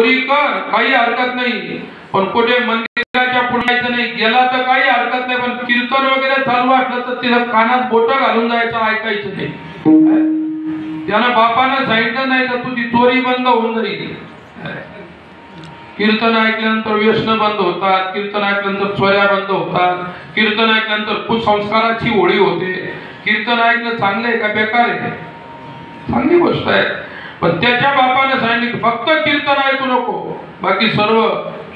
चोरी कर, काही हरकत नाही, पण कुठे मंदिराच्या पुढे जायचं नाही, गेला तर काही हरकत नाही, पण कीर्तन वगैरे चालू असलं तर तिला कानात बोटं घालून जायचं, ऐकायचं नाही. त्यानं बापानं सांगितलं नाही तर तुझी चोरी बंद होऊन जाईल. कीर्तन ऐकल्यानंतर व्यसन बंद होतात, कीर्तन ऐकल्यानंतर चोऱ्या बंद होतात, कीर्तन ऐकल्यानंतर कुसंस्काराची होळी होते. कीर्तन ऐकणं चांगलं आहे का बेकार आहे? चांगली गोष्ट आहे, पण त्याच्या बापाने सांगितलं फक्त कीर्तन ऐकू नको, बाकी सर्व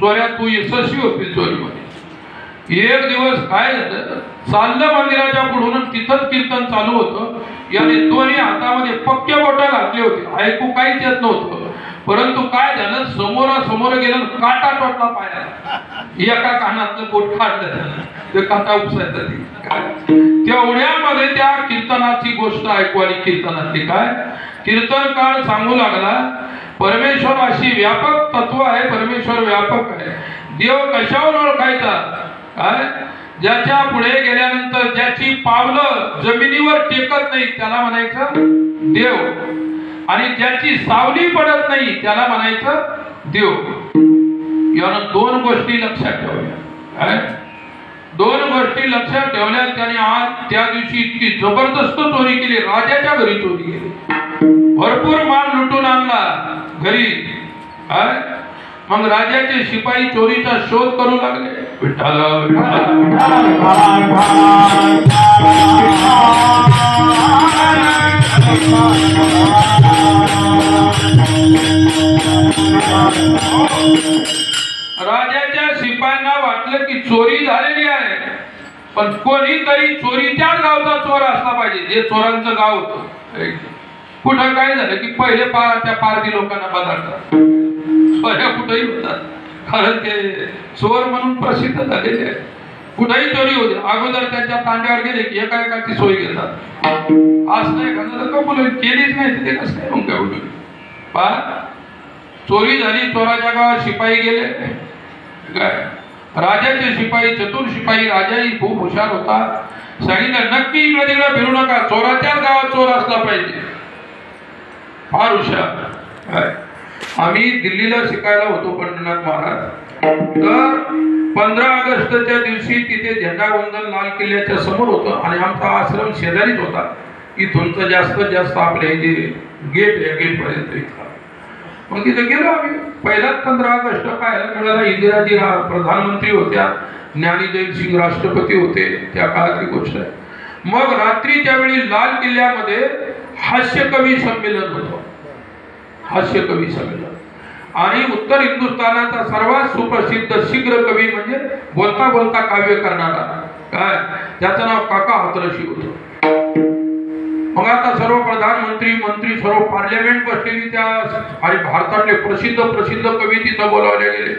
चोऱ्या तू यशस्वी होतील चोरीमध्ये. एक दिवस काय झालं, चाललं मंदिराच्या पुढून, तिथंच कीर्तन चालू होतं. याने दोन्ही हातामध्ये पक्के बोटं घातले होते, ऐकू काहीच येत नव्हतं. परंतु काय झालं, समोरासमोर गेलं, काटा टोचला पायाला, एका कानातलं बोट काढलं, ते काटा उपसायचा. तेवढ्यामध्ये त्या कीर्तनाची गोष्ट ऐकू आली. कीर्तनातली काय, कीर्तनकार सांगू लागला, परमेश्वर अशी व्यापक तत्व आहे, परमेश्वर व्यापक आहे. देव कशावर ओळखायचा? काय, ज्याच्या पुढे गेल्यानंतर ज्याची पावलं जमिनीवर टेकत नाही त्याला म्हणायचं देव, आणि ज्याची सावली पडत नाही त्याला म्हणायचं देव. यानं दोन गोष्टी लक्षात ठेवल्या. दोन गोष्टी लक्षात ठेवल्या. त्याने आज त्या दिवशी इतकी जबरदस्त चोरी केली, राजाच्या घरी चोरी केली, भरपूर माल लुटून आणला घरी. मग राजाचे शिपाई चोरीचा शोध करू लागले. विठ्ठल राजाच्या शिपायांना वाटलं की चोरी झालेली आहे, पण कोणीतरी चोरीच्याच गावचा चोर असला पाहिजे, जे चोरांचं गाव होतं. कुठं काय झालं की पहिले त्या पारधी लोकांना पदार्थ चोऱ्या कुठेही होतात, कारण ते चोर म्हणून प्रसिद्ध झालेले आहे. कुठेही चोरी होते, अगोदर त्यांच्या तांड्यावर गेले की एका एकाची सोय घेतात. आज नाही का केलीच नाही ते कसं काय मग काय चोरी झाली, चोराच्या गावात शिपाई गेले. काय राजाचे शिपाई, चतुर शिपाई, राजाही खूप हुशार होता. सांगितलं नक्की इकडे तिकडे फिरू नका, चोराच्याच गावात चोर असला पाहिजे. फार हुशार. आम्ही दिल्लीला शिकायला होतो पंढरीनाथ महाराज. तर 15 ऑगस्टच्या दिवशी तिथे झेंडावंदन लाल किल्ल्याच्या समोर होतं, आणि आमचा आश्रम शेजारीच होता. इथून तर जास्तीत जास्त आपले जे गेट आहे गेट पर्यंत इथला. मग तिथे गेलो आम्ही. पहिलाच 15 ऑगस्ट पाहायला मिळाला. इंदिराजी प्रधानमंत्री होत्या, ज्ञानी जैन सिंग राष्ट्रपती होते, त्या काळातली गोष्ट आहे. मग रात्रीच्या वेळी लाल किल्ल्यामध्ये हास्यकवी संमेलन होतं. हास्यकवी संमेलन, आणि उत्तर हिंदुस्थानाचा सर्वात सुप्रसिद्ध शीघ्र कवी म्हणजे बोलता बोलता काव्य करणारा, काय त्याचं नाव काका हातरशी होतं. मग आता सर्व प्रधानमंत्री मंत्री सर्व पार्लमेंट बसलेली त्या, आणि भारतातले प्रसिद्ध कवी तिथं बोलावले गेले.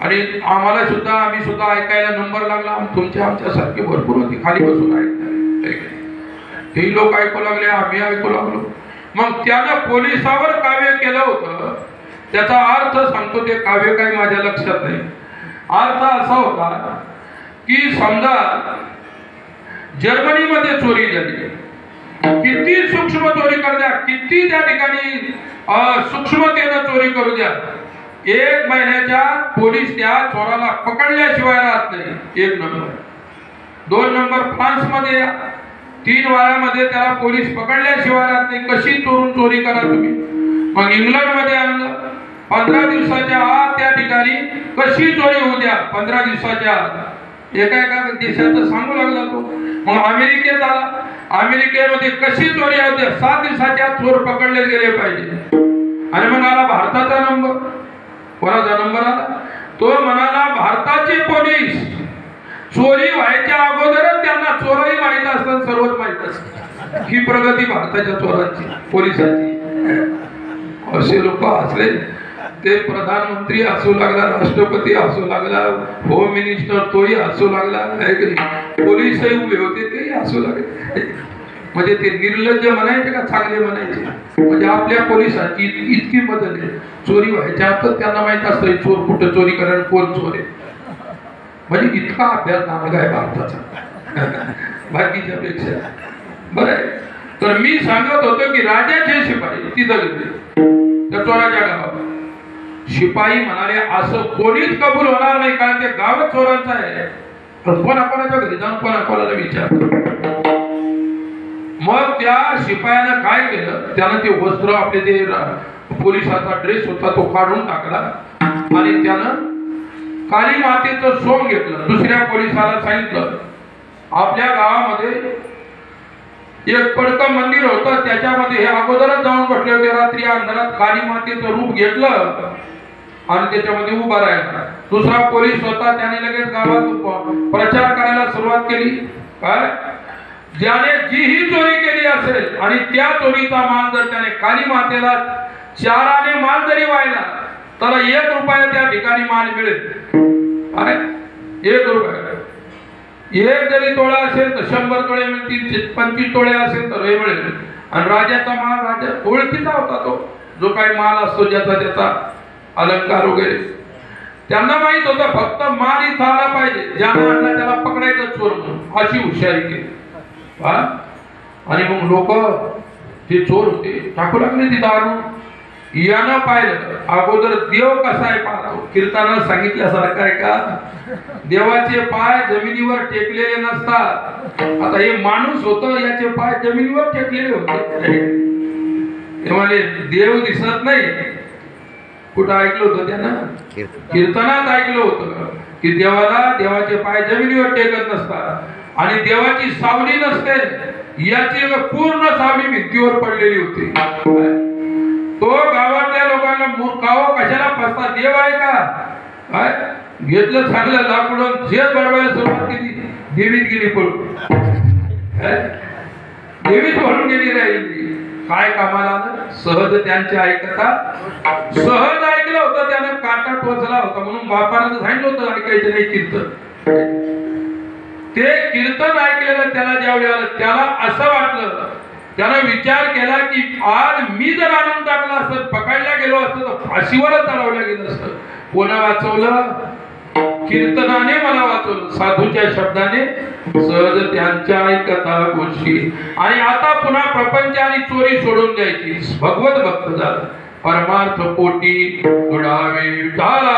आणि आम्हाला सुद्धा, आम्ही सुद्धा ऐकायला नंबर लागला. तुमच्या आमच्यासारखे भरपूर होती खाली बसून ऐकणारे. हे लोक ऐकू लागले, आम्ही ऐकू लागलो. मग त्यानं पोलिसावर काव्य केलं होतं. त्याचा अर्थ सांगतो, ते काव्य काही माझ्या लक्षात नाही. अर्थ असा होता की समजा जर्मनीमध्ये चोरी झाली, किती सूक्ष्म चोरी करू द्या, किती त्या ठिकाणी सूक्ष्मतेनं चोरी करू द्या, 1 महिन्याच्या पोलीस त्या चोराला पकडल्याशिवाय राहत नाही. 1 नंबर. 2 नंबर, फ्रान्स मध्ये 3 वारामध्ये त्याला पोलीस पकडल्याशिवाय राहत नाही. कशी चोरी करा तुम्ही. मग इंग्लंड मध्ये आणलं, 15 दिवसाच्या आत त्या ठिकाणी कशी चोरी होऊ द्या, 15 दिवसाच्या आत एका देशाचं सांगू लागला तो. मग अमेरिकेत आला, अमेरिकेमध्ये कशी चोरी होऊ द्या, 7 दिवसाच्या आत चोर पकडले गेले पाहिजे. आणि मग आला भारताचा नंबर. कोणाचा नंबर आला? तो म्हणाला भारताचे पोलीस चोरी व्हायच्या अगोदरच त्यांना चोरही माहित असतात, सर्वच माहित असतात. ही प्रगती भारताच्या चोरांची, पोलिसांची. असे लोक असले, ते प्रधानमंत्री असू लागला, राष्ट्रपती असू लागला, होम मिनिस्टर तोही असू लागला, पोलीसही उभे होते तेही असू लागले. म्हणजे ते निर्लज्ज म्हणायचे का चांगले म्हणायचे? म्हणजे आपल्या पोलिसांची इतकी बदल आहे. चोरी व्हायच्या आतच त्यांना माहित असतं चोर कुठं चोरी करेल, कोण चोर आहे. म्हणजे इतका अभ्यास नामक आहे भारताचा बाकीच्या पेक्षा. बरं आहे. तर मी सांगत होतो की राजाचे शिपाई तिथं गेले त्या चोराच्या गावात. शिपाई म्हणाले असं कोणीच कबूल होणार नाही, कारण ते गावच चोरांचं आहे. पण कोणाकोणाच्या घरी जाऊन कोणाकोणाला विचार. मग त्या शिपायानं काय केलं, त्यानं ते वस्त्र आपले ते पोलिसाचा ड्रेस होता तो काढून टाकला आणि त्यानं काली मातेचं सोंग घेतलं. दुसऱ्या पोलिसाला सांगितलं आपल्या गावामध्ये एक पडकं मंदिर होतं, त्याच्यामध्ये हे अगोदरच जाऊन बसले होते. रात्री अंधारात काली मातेचं रूप घेतलं आणि त्याच्यामध्ये उभा राहिला. दुसरा पोलीस होता, त्याने लगेच गावात प्रचार करायला सुरुवात केली. काय ज्याने जी ही चोरी केली असेल आणि त्या चोरीचा माल जर त्याने काली मातेला 4 आणे माल जरी वाहिला तर 1 रुपया त्या ठिकाणी माल मिळेल. काय 1 रुपया. 1 जरी तोळा असेल तर 100 तोळे मिळतील, 25 तोळे असेल तर हे मिळेल. आणि राजाचा माल राजा ओळखीचा होता, तो जो काही माल असतो ज्याचा त्याचा अलंकार वगैरे त्यांना माहित होतं. फक्त माल इथं आला पाहिजे, ज्यानं आणला त्याला पकडायचं चोर म्हणून, अशी हुशारी केली. आणि मग लोक ते चोर होते टाकू लागले तिथं आणून. यानं पाहिलं अगोदर देव कसा आहे पाहतो. कीर्तनात सांगितल्यासारखं आहे का, देवाचे पाय जमिनीवर टेकलेले नसतात. आता हे माणूस होतं, याचे पाय जमिनीवर टेकलेले होते. ते म्हणे देव दिसत नाही. कुठं ऐकलं होतं त्यानं, कीर्तनात ऐकलं होतं की देवाचे पाय जमिनीवर टेकत नसतात आणि देवाची सावली नसते. याची पूर्ण सावली भिंतीवर पडलेली होती. तो गावातल्या लोकांना मूर्खाव कशाला फसता, देव आहे का. काय घेतलं चांगलं लाकडून जे बडवायला सुरुवात केली, देवीत गेली पळून. देवीत पळून गेली राहिली. काय कामाला आलं, सहज त्यांचे ऐकता. सहज ऐकलं होतं, त्यानं काटा टोचला होता म्हणून बापानं सांगितलं होतं ऐकायचं नाही कीर्तन. ते कीर्तन ऐकलेलं त्याला ज्यावेळी आलं त्याला असं वाटलं, त्यानं विचार केला की आज मी जर आणून टाकला असत, पकडला गेलो असतो तर फाशीवरच चढवलं गेलं असतं. कोणा वाचवलं, कीर्तनाने मला वाचवलं, साधूच्या शब्दाने. सहज त्यांच्या ऐकता गोष्टी. आणि आता पुन्हा प्रपंच आणि चोरी सोडून द्यायची, भगवत भक्त झाला, परमार्थ पोटी घडावे झाला.